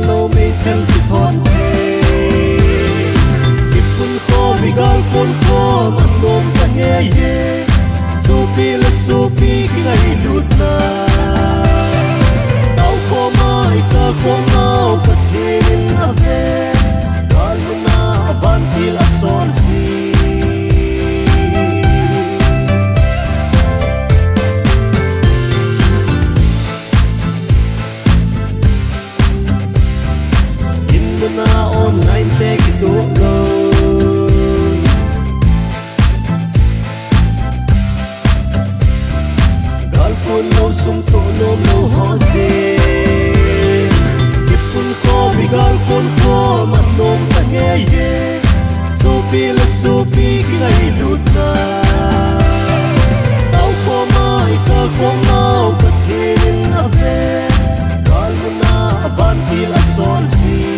lâu mê theo chỉ thon thề kịp quân khó vì gal quân khó mặt nôm ta nghe ye Sophie khi ngày lụt na tao khó mai ta khó nào cả thế nên na về gal na avanti la son si na online te kito lo gal pun lo sum to lo lo ho se kip pun ko mi gal pun ko man nom ta nghe ye Sophie ki ngai lut na tao ko mai ka ko mau ka thein na ve gal na avanti la son si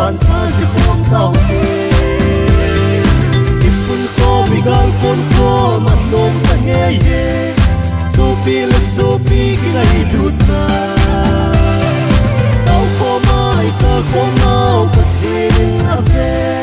bàn tha sẽ không tao kê kịp quân khó vì gal quân khó mặt nôm ta nghe ye Sophie khi ngày lụt na tao khó mai ta khó nào cả thế nên na về